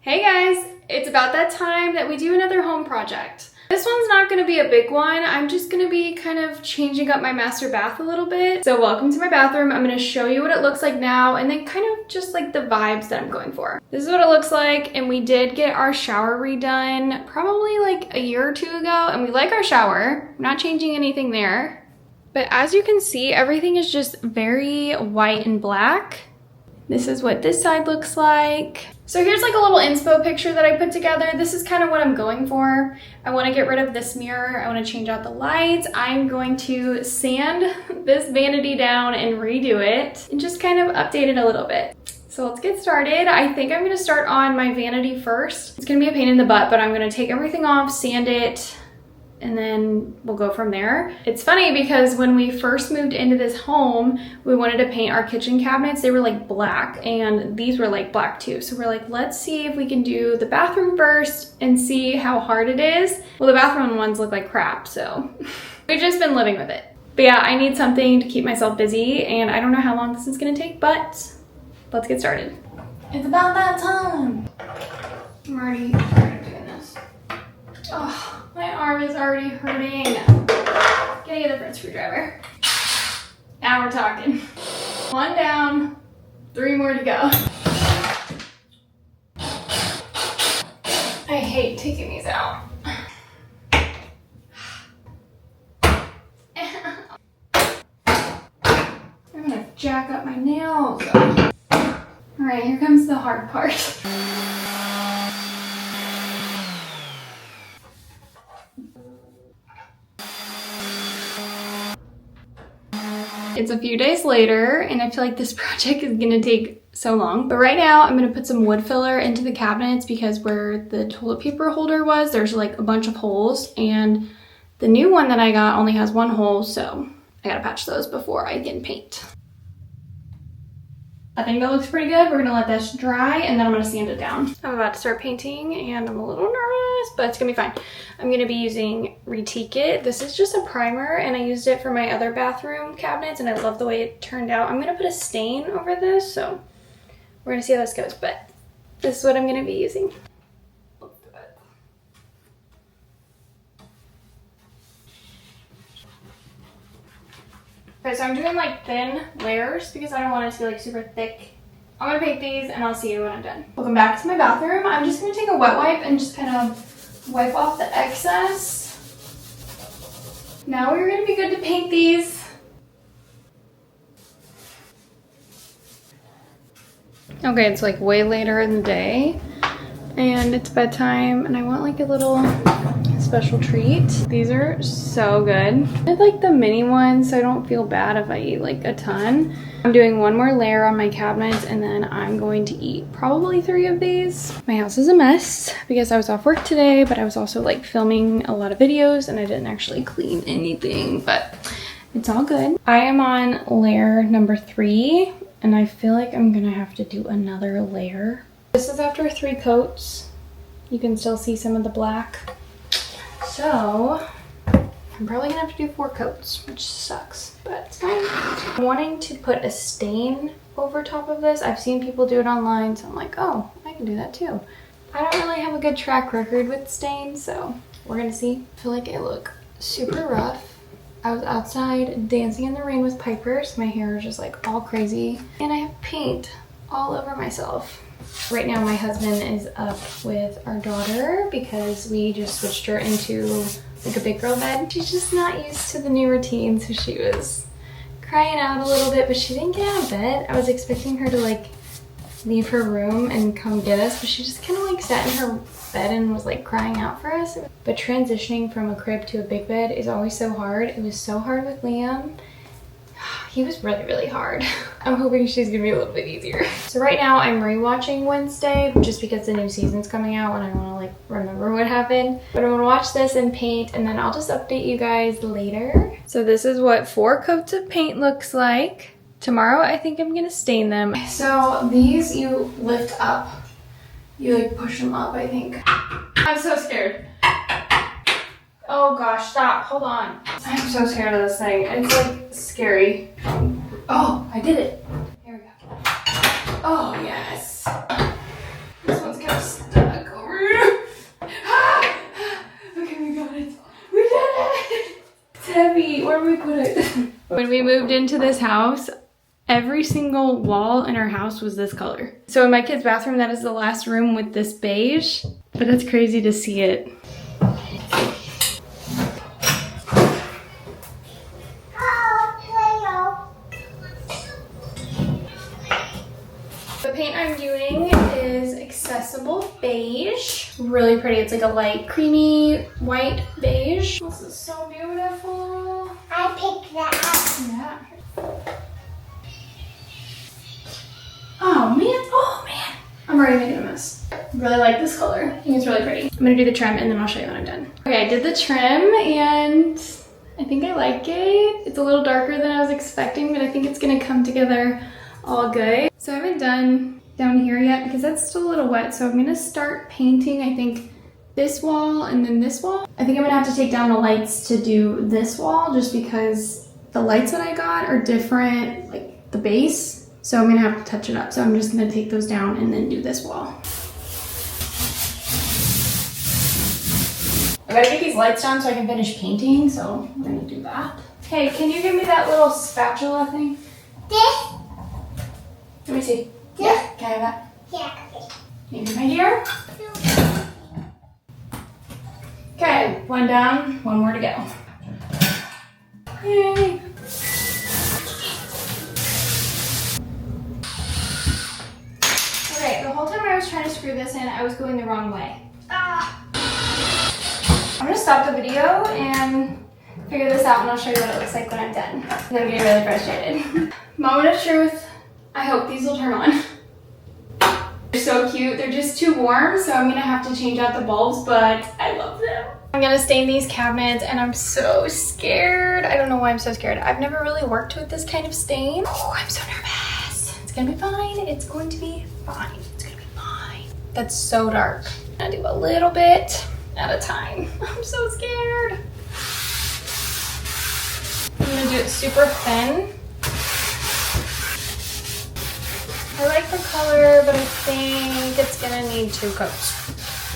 Hey guys, it's about that time that we do another home project. This one's not gonna be a big one. I'm just gonna be kind of changing up my master bath a little bit. So welcome to my bathroom. I'm gonna show you what it looks like now and then kind of just like the vibes that I'm going for. This is what it looks like, and we did get our shower redone probably like a year or two ago, and we like our shower. I'm not changing anything there. But as you can see, everything is just very white and black. This is what this side looks like. So here's like a little inspo picture that I put together. This is kind of what I'm going for. I want to get rid of this mirror. I want to change out the lights. I'm going to sand this vanity down and redo it and just kind of update it a little bit. So let's get started. I think I'm going to start on my vanity first. It's going to be a pain in the butt, but I'm going to take everything off, sand it, and then we'll go from there. It's funny because when we first moved into this home, we wanted to paint our kitchen cabinets. They were like black, and these were like black too. So we're like, let's see if we can do the bathroom first and see how hard it is. Well, the bathroom ones look like crap, so we've just been living with it. But yeah, I need something to keep myself busy, and I don't know how long this is gonna take, but let's get started. It's about that time. I'm already tired of doing this. Oh. My arm is already hurting. Getting a different screwdriver. Now we're talking. 1 down, 3 more to go. I hate taking these out. I'm gonna jack up my nails. All right, here comes the hard part. It's a few days later, and I feel like this project is gonna take so long. But right now, I'm gonna put some wood filler into the cabinets because where the toilet paper holder was, there's like a bunch of holes, and the new one that I got only has 1 hole, so I gotta patch those before I get paint. I think that looks pretty good. We're gonna let this dry, and then I'm gonna sand it down. I'm about to start painting, and I'm a little nervous, but it's gonna be fine. I'm gonna be using Retique It. This is just a primer, and I used it for my other bathroom cabinets, and I love the way it turned out. I'm gonna put a stain over this, so we're gonna see how this goes, but this is what I'm gonna be using. Okay, so I'm doing like thin layers because I don't want it to be like super thick. I'm gonna paint these and I'll see you when I'm done. Welcome back to my bathroom. I'm just gonna take a wet wipe and just kind of wipe off the excess. Now we're gonna be good to paint these. Okay, it's like way later in the day and it's bedtime, and I want like a little special treat. These are so good. I like the mini ones, so I don't feel bad if I eat like a ton. I'm doing 1 more layer on my cabinets, and then I'm going to eat probably 3 of these. My house is a mess because I was off work today, but I was also like filming a lot of videos and I didn't actually clean anything, but it's all good. I am on layer number 3, and I feel like I'm gonna have to do another layer. This is after 3 coats. You can still see some of the black. So I'm probably gonna have to do 4 coats, which sucks, but it's fine. I'm wanting to put a stain over top of this. I've seen people do it online, so I'm like, oh, I can do that too. I don't really have a good track record with stains, so we're gonna see. I feel like I look super rough. I was outside dancing in the rain with Piper, so my hair is just like all crazy, and I have paint all over myself. Right now my husband is up with our daughter because we just switched her into like a big girl bed. She's just not used to the new routine, so she was crying out a little bit, but she didn't get out of bed. I was expecting her to like leave her room and come get us, but she just kind of like sat in her bed and was like crying out for us. But transitioning from a crib to a big bed is always so hard. It was so hard with Liam. He was really, really hard. I'm hoping she's gonna be a little bit easier. So right now I'm rewatching Wednesday just because the new season's coming out and I wanna like remember what happened. But I'm gonna watch this and paint, and then I'll just update you guys later. So this is what 4 coats of paint looks like. Tomorrow I think I'm gonna stain them. So these you lift up. You like push them up, I think. I'm so scared. Oh gosh, stop, hold on. I'm so scared of this thing. It's like scary. Oh, I did it. Here we go. Oh yes. This one's kind of stuck. put it. When we moved into this house, every single wall in our house was this color. So in my kid's bathroom, that is the last room with this beige, but it's crazy to see it. The paint I'm doing is Accessible Beige. Really pretty. It's like a light creamy white beige. This is so beautiful. I picked that up. Yeah. Oh man. I'm already making a mess. Really like this color. I think it's really pretty. I'm gonna do the trim and then I'll show you when I'm done. Okay, I did the trim and I think I like it. It's a little darker than I was expecting, but I think it's gonna come together all good. So I haven't done down here yet because that's still a little wet. So I'm gonna start painting, I think, this wall and then this wall. I think I'm gonna have to take down the lights to do this wall just because the lights that I got are different, like the base. So I'm gonna have to touch it up. So I'm just gonna take those down and then do this wall. I gotta get these lights down so I can finish painting. So I'm gonna do that. Hey, can you give me that little spatula thing? This? Let me see. Yeah. Yeah, can I have that? Yeah. Thank you, my dear. Okay, one down, one more to go. Yay. Okay, the whole time I was trying to screw this in, I was going the wrong way. I'm gonna stop the video and figure this out and I'll show you what it looks like when I'm done. I'm getting really frustrated. Moment of truth. I hope these will turn on. They're so cute. They're just too warm, so I'm gonna have to change out the bulbs, but I love them. I'm gonna stain these cabinets and I'm so scared. I don't know why I'm so scared. I've never really worked with this kind of stain. Oh, I'm so nervous. It's gonna be fine. It's going to be fine. It's gonna be fine. That's so dark. I'm gonna do a little bit at a time. I'm so scared. I'm gonna do it super thin. I like the color, but I think it's gonna need 2 coats.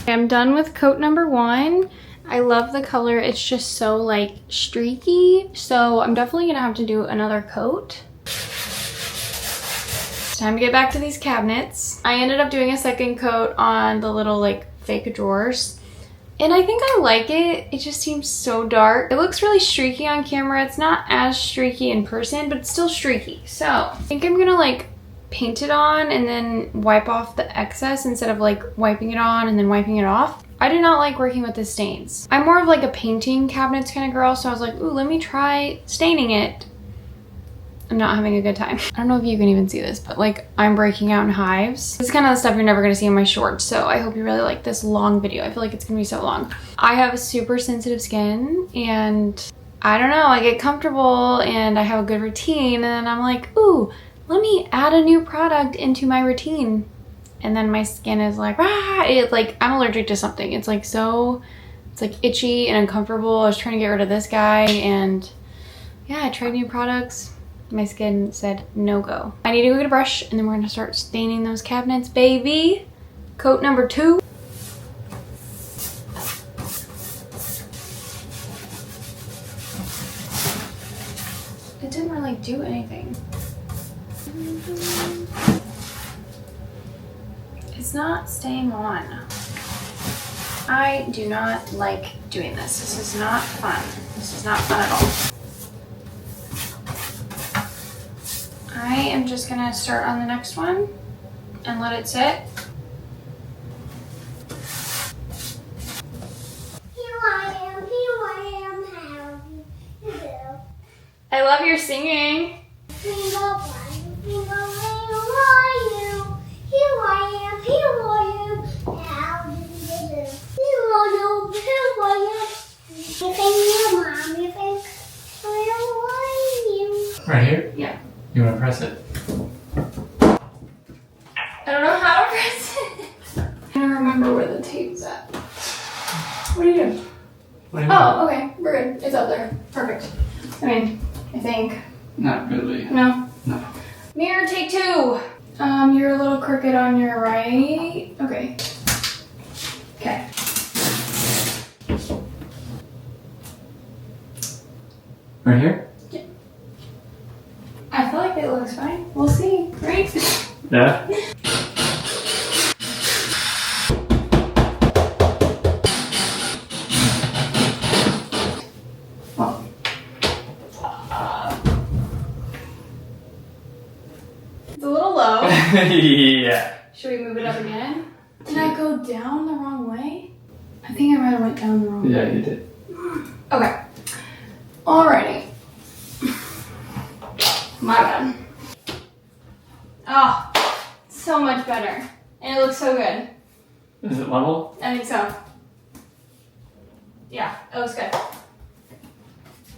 Okay, I'm done with coat number 1. I love the color. It's just so like streaky. So I'm definitely gonna have to do another coat. It's time to get back to these cabinets. I ended up doing a second coat on the little like fake drawers. And I think I like it. It just seems so dark. It looks really streaky on camera. It's not as streaky in person, but it's still streaky. So I think I'm gonna like paint it on and then wipe off the excess instead of like wiping it on and then wiping it off. I do not like working with the stains. I'm more of like a painting cabinets kind of girl, so I was like, ooh, let me try staining it. I'm not having a good time. I don't know if you can even see this, but like I'm breaking out in hives. This is kind of the stuff you're never gonna see in my shorts, so I hope you really like this long video. I feel like it's gonna be so long. I have a super sensitive skin and I don't know, I get comfortable and I have a good routine and then I'm like, ooh, let me add a new product into my routine. And then my skin is like, ah, it's like, I'm allergic to something. It's like so, it's like itchy and uncomfortable. I was trying to get rid of this guy and yeah, I tried new products. My skin said no go. I need to go get a brush and then we're gonna start staining those cabinets, baby. Coat number 2. It didn't really do anything. It's not staying on. I do not like doing this. This is not fun. This is not fun at all. I am just gonna start on the next one and let it sit. Here I am, how you do. I love your singing. Right here? Yeah. You want to press it? I don't know how to press it. I don't remember where the tape's at. What do you do? What do you mean? Oh, okay. We're good. It's up there. Perfect. I mean, I think. Not really. No? No. Mirror, take 2. You're a little crooked on your right. Okay. Okay. Right here? Yeah? It's a little low. Yeah. Should we move it up again? Did I go down the wrong way? I think I might have went down the wrong way. Yeah, you did. Okay. Alrighty. My bad. Oh, so much better. And it looks so good. Is it level? I think so. Yeah, it looks good.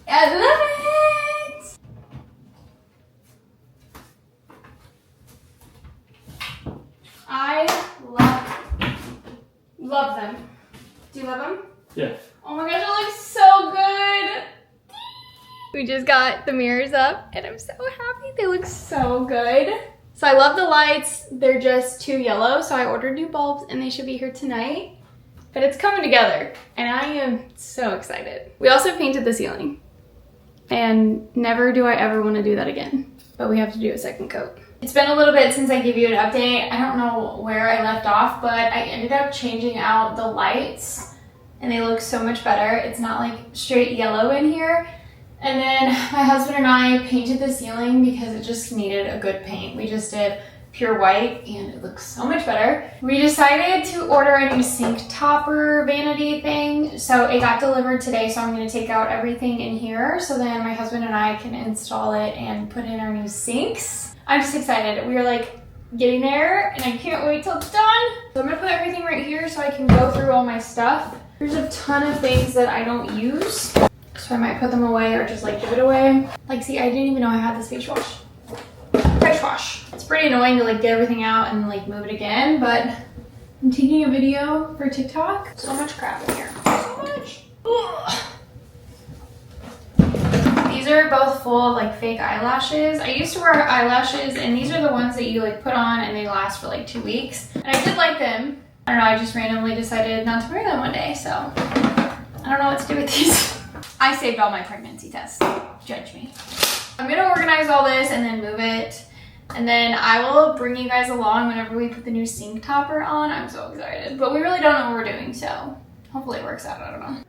I love it! I love them. Do you love them? Yeah. Oh my gosh, it looks so good! We just got the mirrors up and I'm so happy. They look so good. So I love the lights. They're just too yellow, so I ordered new bulbs and they should be here tonight. But it's coming together and I am so excited. We also painted the ceiling and never do I ever want to do that again. But we have to do a second coat. It's been a little bit since I gave you an update. I don't know where I left off, but I ended up changing out the lights and they look so much better. It's not like straight yellow in here. And then my husband and I painted the ceiling because it just needed a good paint. We just did pure white and it looks so much better. We decided to order a new sink topper vanity thing. So it got delivered today, so I'm gonna take out everything in here so then my husband and I can install it and put in our new sinks. I'm just excited. We are like getting there and I can't wait till it's done. So I'm gonna put everything right here so I can go through all my stuff. There's a ton of things that I don't use. So I might put them away or just like give it away. Like, see, I didn't even know I had this face wash. Face wash. It's pretty annoying to like get everything out and like move it again, but I'm taking a video for TikTok. So much crap in here. So much. Ugh. These are both full of like fake eyelashes. I used to wear eyelashes and these are the ones that you like put on and they last for like 2 weeks. And I did like them. I don't know, I just randomly decided not to wear them one day, so I don't know what to do with these. I saved all my pregnancy tests. Judge me. I'm gonna organize all this and then move it. And then I will bring you guys along whenever we put the new sink topper on. I'm so excited. But we really don't know what we're doing, so hopefully it works out. I don't know.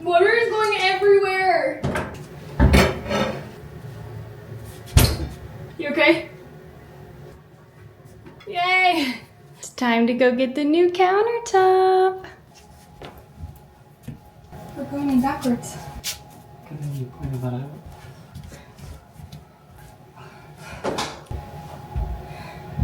Water is going everywhere. You okay? Yay! It's time to go get the new countertop. We're going in backwards. Good thing you pointed that out.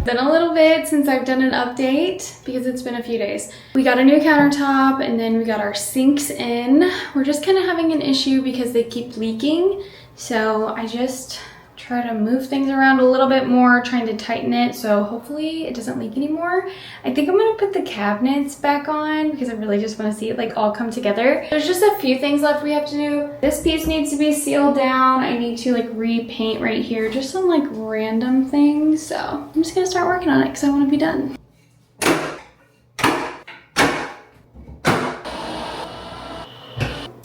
Been a little bit since I've done an update because it's been a few days. We got a new countertop and then we got our sinks in. We're just kind of having an issue because they keep leaking. So I just try to move things around a little bit more, trying to tighten it so hopefully it doesn't leak anymore. I think I'm gonna put the cabinets back on because I really just want to see it like all come together. There's just a few things left we have to do. This piece needs to be sealed down. I need to like repaint right here, just some like random things. So I'm just gonna start working on it because I want to be done.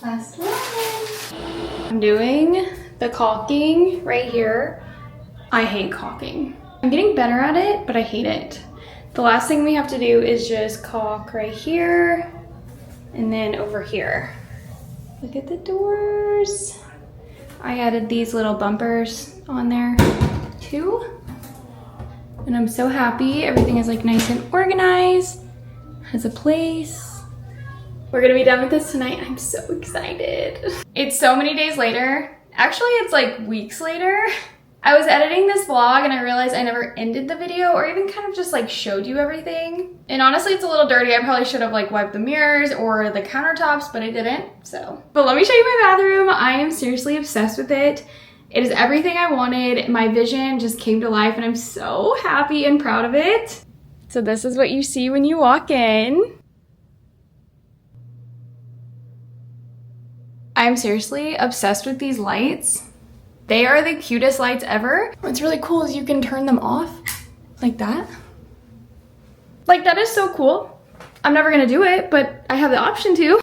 Last one. I'm doing the caulking right here. I hate caulking. I'm getting better at it, but I hate it. The last thing we have to do is just caulk right here and then over here. Look at the doors. I added these little bumpers on there too. And I'm so happy. Everything is like nice and organized, has a place. We're gonna be done with this tonight. I'm so excited. It's so many days later. Actually, it's like weeks later. I was editing this vlog and I realized I never ended the video or even kind of just like showed you everything. And honestly, it's a little dirty. I probably should have like wiped the mirrors or the countertops, but I didn't, so. But let me show you my bathroom. I am seriously obsessed with it. It is everything I wanted. My vision just came to life and I'm so happy and proud of it. So this is what you see when you walk in. I'm seriously obsessed with these lights. They are the cutest lights ever. What's really cool is you can turn them off like that. Like that is so cool. I'm never gonna do it, but I have the option to.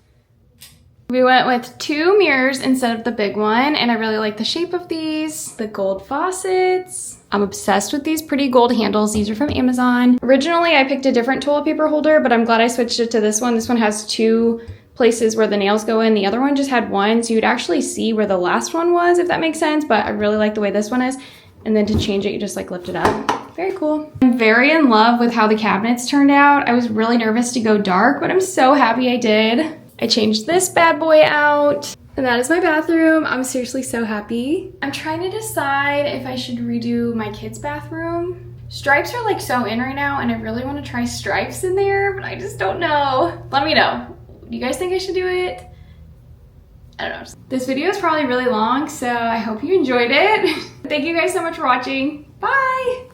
We went with 2 mirrors instead of the big one, and I really like the shape of these. The gold faucets. I'm obsessed with these pretty gold handles. These are from Amazon. Originally, I picked a different toilet paper holder, but I'm glad I switched it to this one. This one has 2 places where the nails go in. The other one just had 1, so you'd actually see where the last one was, if that makes sense, but I really like the way this one is. And then to change it, you just like lift it up. Very cool. I'm very in love with how the cabinets turned out. I was really nervous to go dark, but I'm so happy I did. I changed this bad boy out, and that is my bathroom. I'm seriously so happy. I'm trying to decide if I should redo my kids' bathroom. Stripes are like so in right now, and I really want to try stripes in there, but I just don't know. Let me know. Do you guys think I should do it? I don't know. This video is probably really long, so I hope you enjoyed it. Thank you guys so much for watching. Bye!